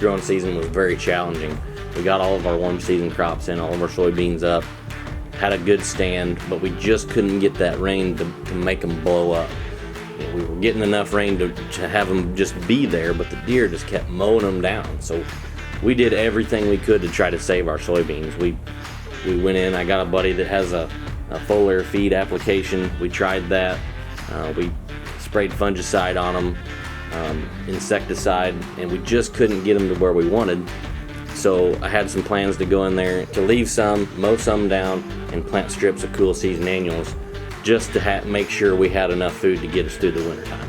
growing season was very challenging. We got all of our warm season crops in, all of our soybeans up, had a good stand, but we just couldn't get that rain to make them blow up. We were getting enough rain to have them just be there, but the deer just kept mowing them down. So we did everything we could to try to save our soybeans. We went in, I got a buddy that has a foliar feed application. We tried that. We sprayed fungicide on them, insecticide, and we just couldn't get them to where we wanted. So I had some plans to go in there to leave some, mow some down, and plant strips of cool season annuals just to make sure we had enough food to get us through the wintertime.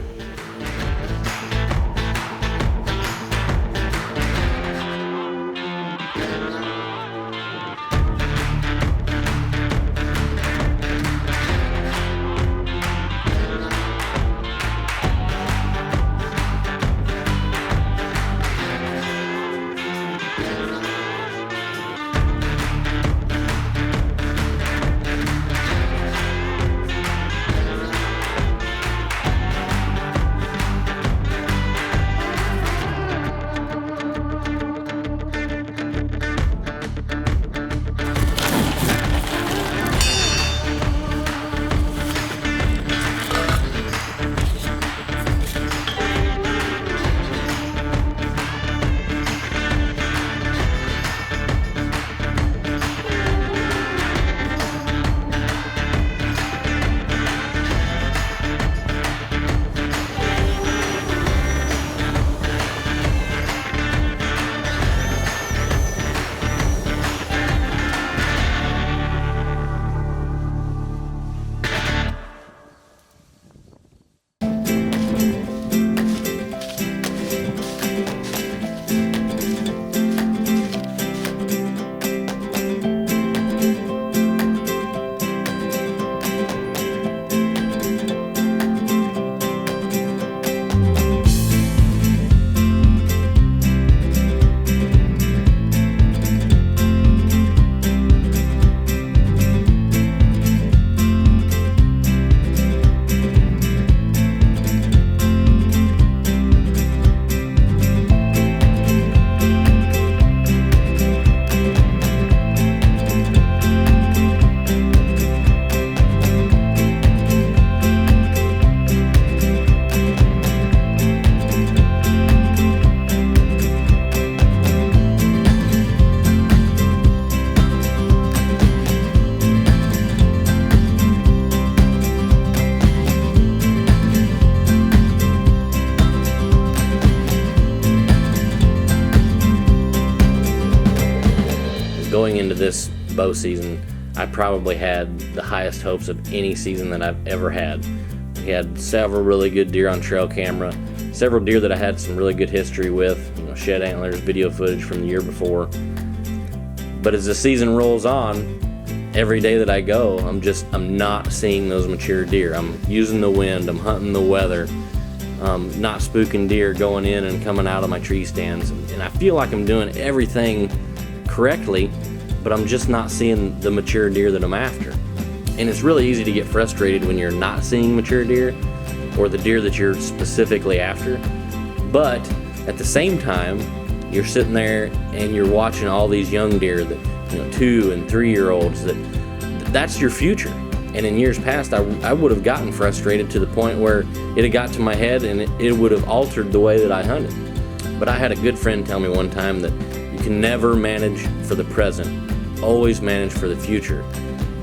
Going into this bow season, I probably had the highest hopes of any season that I've ever had. We had several really good deer on trail camera, several deer that I had some really good history with, shed antlers, video footage from the year before. But as the season rolls on, every day that I go, I'm not seeing those mature deer. I'm using the wind, I'm hunting the weather, not spooking deer going in and coming out of my tree stands. And I feel like I'm doing everything correctly, but I'm just not seeing the mature deer that I'm after. And it's really easy to get frustrated when you're not seeing mature deer or the deer that you're specifically after. But at the same time, you're sitting there and you're watching all these young deer that 2 and 3 year olds that's your future. And in years past, I would have gotten frustrated to the point where it had got to my head and it would have altered the way that I hunted. But I had a good friend tell me one time that you can never manage for the present, always manage for the future.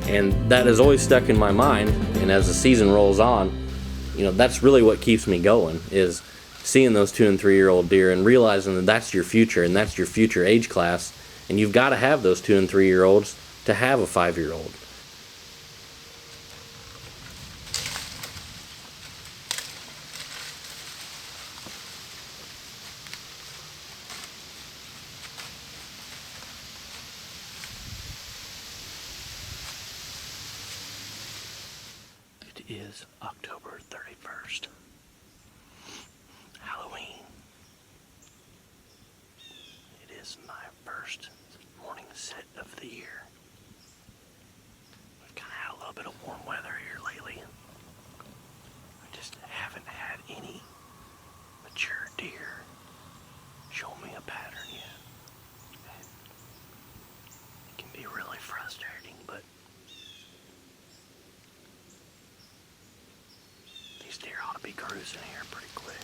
And that has always stuck in my mind. And as the season rolls on, that's really what keeps me going, is seeing those 2 and 3 year old deer and realizing that that's your future and that's your future age class. And you've got to have those 2 and 3 year olds to have a 5-year-old. It is October 31st. Halloween. It is my first morning sit of the year. We've kind of had a little bit of warm weather here lately. I just haven't had any mature deer show me a pattern be cruising here pretty quick.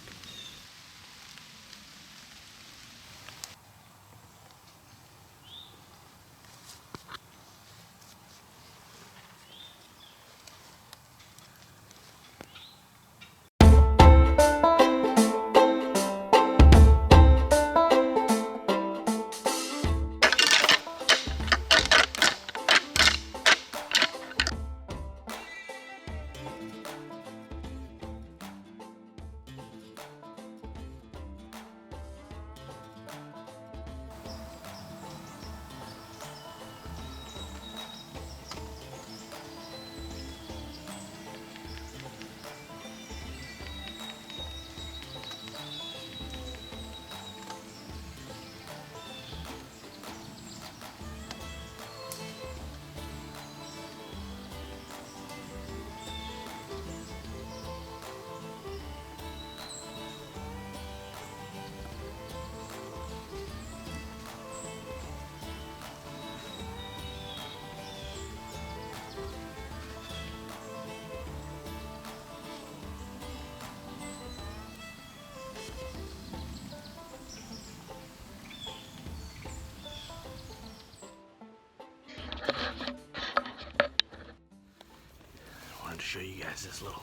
To show you guys this little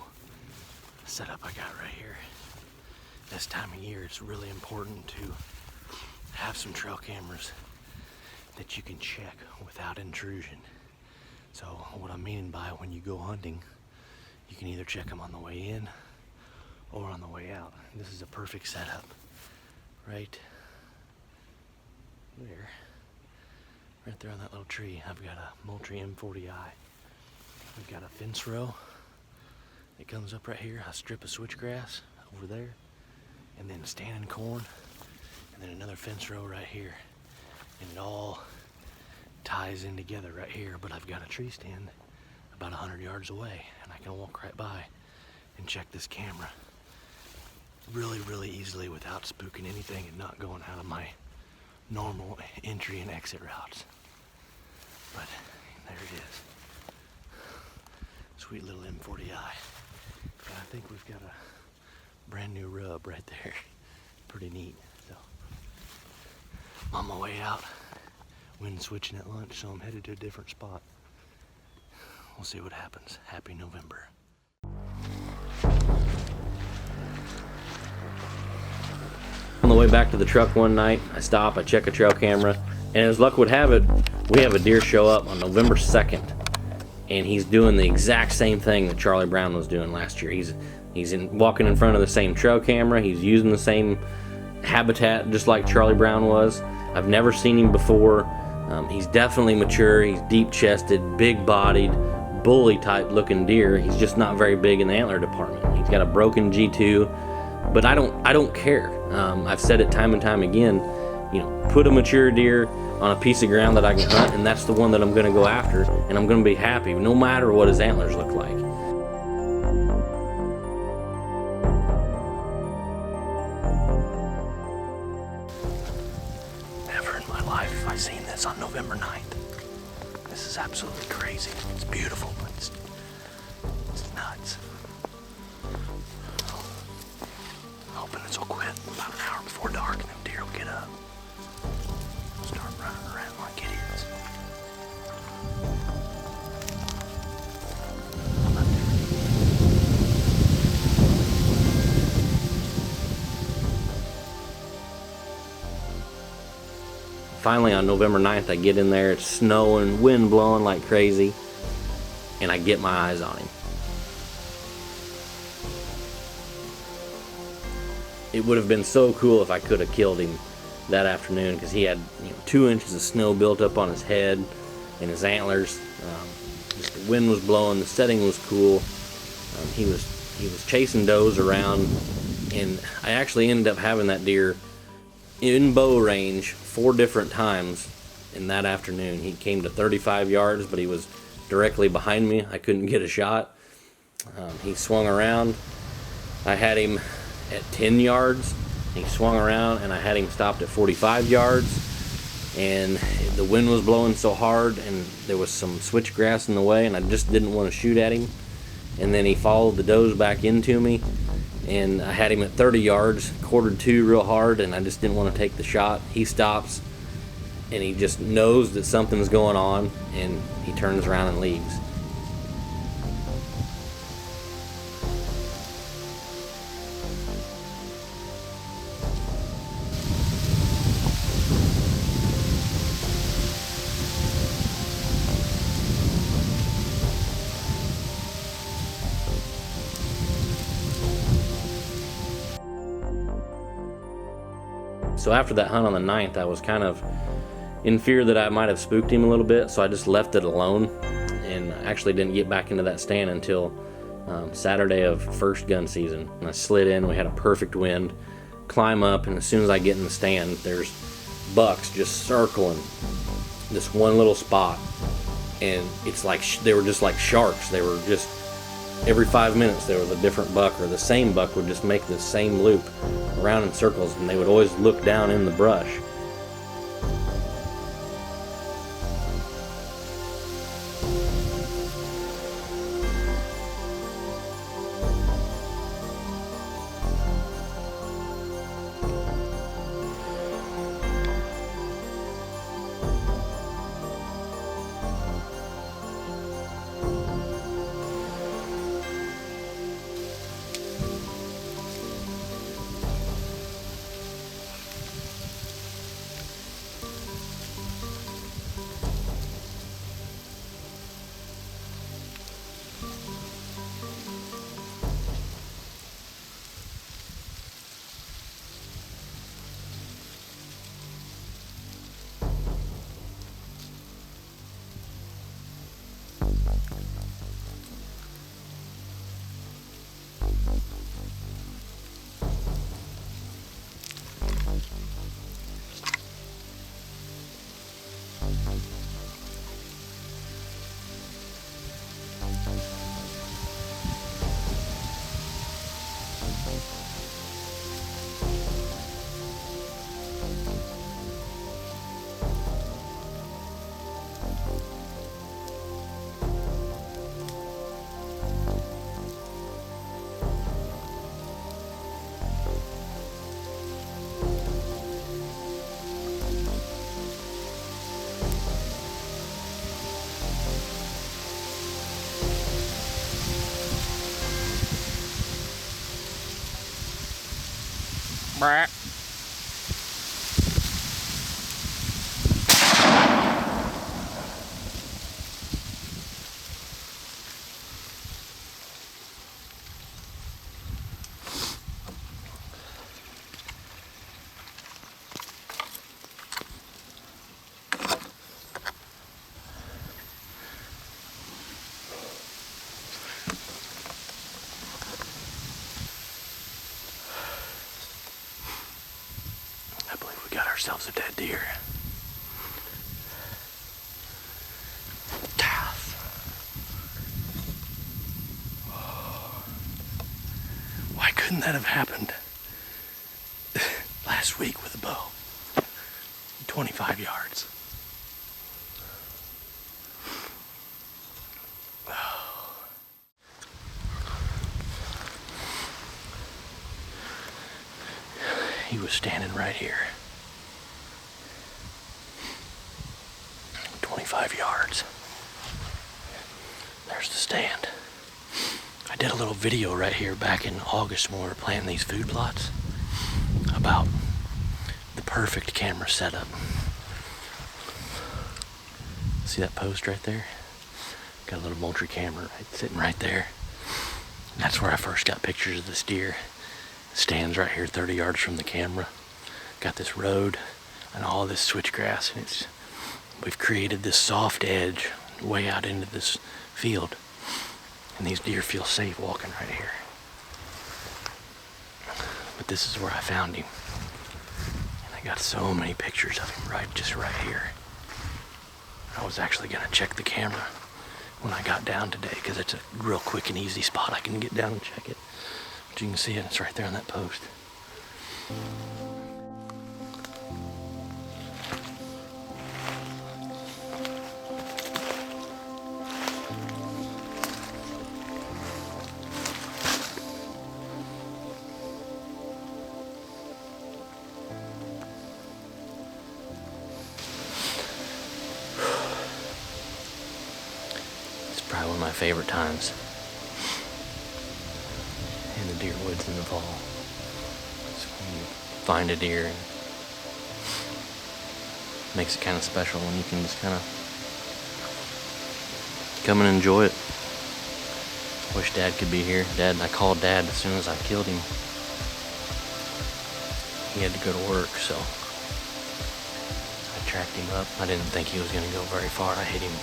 setup I got right here. This time of year, it's really important to have some trail cameras that you can check without intrusion. So what I'm meaning by when you go hunting, you can either check them on the way in or on the way out. This is a perfect setup right there. Right there on that little tree, I've got a Moultrie M40i. We've got a fence row that comes up right here, a strip of switchgrass over there, and then standing corn, and then another fence row right here. And it all ties in together right here, but I've got a tree stand about 100 yards away, and I can walk right by and check this camera really easily without spooking anything and not going out of my normal entry and exit routes. But there it is. Sweet little M40i. And I think we've got a brand new rub right there. Pretty neat. So, on my way out, wind switching at lunch, so I'm headed to a different spot. We'll see what happens. Happy November. On the way back to the truck one night, I stop, I check a trail camera, and as luck would have it, we have a deer show up on November 2nd. And he's doing the exact same thing that Charlie Brown was doing last year. He's walking in front of the same trail camera. He's using the same habitat just like Charlie Brown was. I've never seen him before. He's definitely mature. He's deep-chested, big-bodied, bully-type looking deer. He's just not very big in the antler department. He's got a broken G2, but I don't care. I've said it time and time again. You know, put a mature deer on a piece of ground that I can hunt, and that's the one that I'm going to go after, and I'm going to be happy no matter what his antlers look like. Never in my life have I seen this on November 9th. This is absolutely crazy. It's beautiful, but it's nuts. I'm hoping this will quit about an hour before dark, and them deer will get up. Start running around like idiots. Finally, on November 9th, I get in there, it's snowing, wind blowing like crazy, and I get my eyes on him. It would have been so cool if I could have killed him that afternoon, because he had 2 inches of snow built up on his head and his antlers. Just the wind was blowing, the setting was cool. He was chasing does around, and I actually ended up having that deer in bow range 4 different times in that afternoon. He came to 35 yards, but he was directly behind me. I couldn't get a shot. He swung around. I had him at 10 yards. He swung around, and I had him stopped at 45 yards. And the wind was blowing so hard, and there was some switchgrass in the way, and I just didn't want to shoot at him. And then he followed the does back into me, and I had him at 30 yards, quartered two real hard, and I just didn't want to take the shot. He stops, and he just knows that something's going on, and he turns around and leaves. So after that hunt on the 9th, I was kind of in fear that I might have spooked him a little bit, so I just left it alone, and I actually didn't get back into that stand until Saturday of first gun season. And I slid in, we had a perfect wind, climb up, and as soon as I get in the stand, there's bucks just circling this one little spot, and it's like they were just like sharks. They were just, every 5 minutes there was a different buck, or the same buck would just make the same loop around in circles, and they would always look down in the brush. Brah. I believe we got ourselves a dead deer. Why couldn't that have happened last week with a bow? 25 yards. He was standing right here. 25 yards. There's the stand. I did a little video right here back in August when we were planting these food plots about the perfect camera setup. See that post right there? Got a little Moultrie camera sitting right there. And that's where I first got pictures of this deer. It stands right here 30 yards from the camera. Got this road and all this switchgrass, and we've created this soft edge way out into this field. And these deer feel safe walking right here. But this is where I found him. And I got so many pictures of him just right here. I was actually gonna check the camera when I got down today, because it's a real quick and easy spot. I can get down and check it. But you can see it, it's right there on that post. probably one of my favorite times in the deer woods in the fall. So when you find a deer, and it makes it kind of special when you can just kind of come and enjoy it. Wish Dad could be here. I called Dad as soon as I killed him. He had to go to work, so I tracked him up. I didn't think he was going to go very far. I hit him.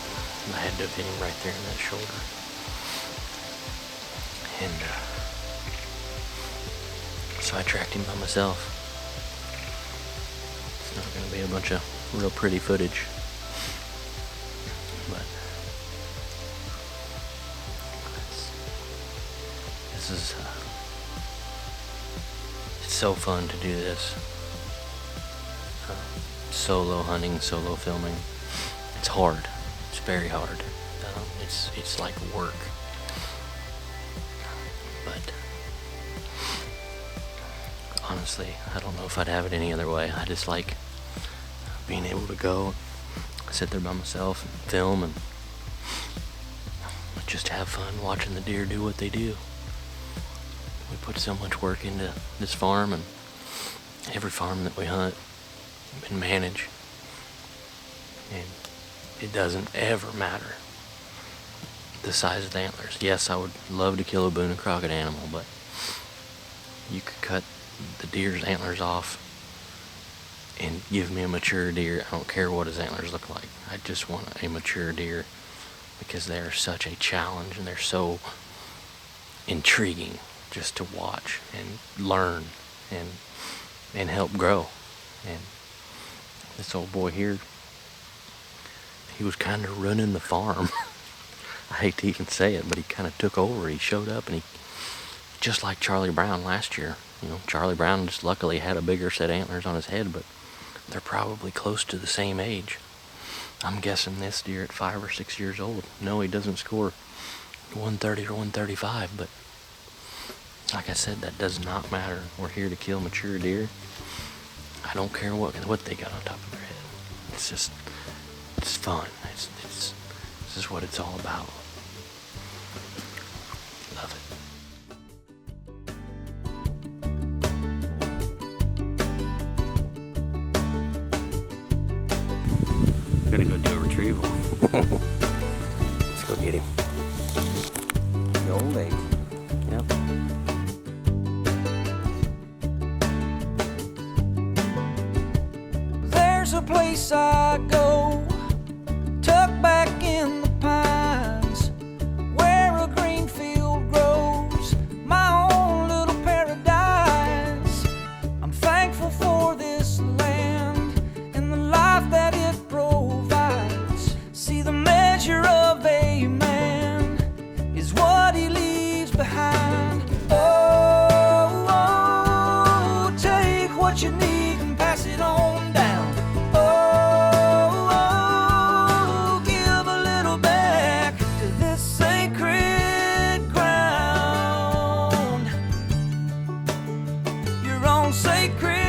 I had to have hit him right there in that shoulder. And so I tracked him by myself. It's not going to be a bunch of real pretty footage, but this is it's so fun to do this. Solo hunting, solo filming. It's hard. It's very hard. It's like work. But honestly, I don't know if I'd have it any other way. I just like being able to go, sit there by myself and film and just have fun watching the deer do what they do. We put so much work into this farm, and every farm that we hunt and manage, and it doesn't ever matter the size of the antlers. Yes, I would love to kill a Boone and Crockett animal, but you could cut the deer's antlers off and give me a mature deer. I don't care what his antlers look like. I just want a mature deer, because they are such a challenge and they're so intriguing just to watch and learn and help grow. And this old boy here, he was kind of running the farm. I hate to even say it, but he kind of took over. He showed up, and he, just like Charlie Brown last year. You know, Charlie Brown just luckily had a bigger set of antlers on his head, but they're probably close to the same age. I'm guessing this deer at 5 or 6 years old. No, he doesn't score 130 or 135, but like I said, that does not matter. We're here to kill mature deer. I don't care what they got on top of their head. It's fun. This is what it's all about. Love it. I'm gonna go do a retrieval. Let's go get him. The old lady. Yep. There's a place I go, tucked back in the pines, where a green field grows, my own little paradise. I'm thankful for this land and the life that it provides. See, the measure of a man is what he leaves behind. Oh, oh, take what you need and pass it on down. Oh, give a little back to this sacred ground. You're on sacred